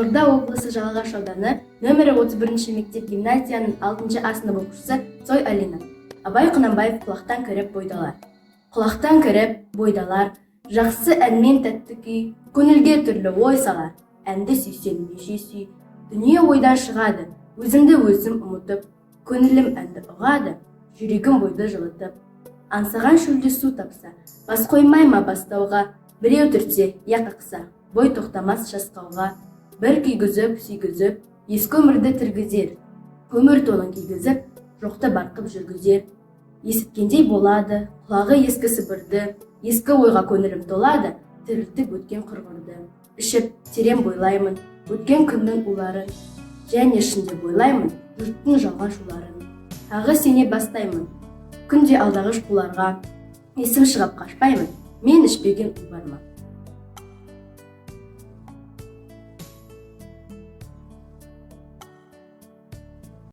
Қызылорда облысы Жалағаш ауданы нөмірі 31 мектеп гимназияның 6 А сынып оқушысы Цой Алина. Абай Құнанбаев құлақтан кіріп бойдалар. Құлақтан кіріп бойдалар, жақсы әнмен тәтті күй, көңілге түрлі ой салар. Әнді сүйсең неше сүй, дүние ойдан шығады, өзімді өзім ұмытып, көңілім әнді ұғады, жүрегім бойды жылытып. Аңсаған шөлде су тапса, бас қоймай ма бастауға, біреу түртсе, я қақса, бой тоқтамас жасқауға. Бір күйгізіп, сүйгізіп, ескі өмірді тіргізер, көмір тонын кигізіп, жоқты барқып жүргізер. Есіткендей болады, құлағы ескі сыбырды, ескі ойға көңілім толады, тірілтіп өткен құрғырды. Ішіп, терең бойлаймын, өткен күннің уларын, және ішінде бойлаймын, жұрттың жалған шуларын. Тағы сене бастаймын, күнде алдағыш қуларға, есім шығып қашпаймын, мен ішпеген ұл бар ма?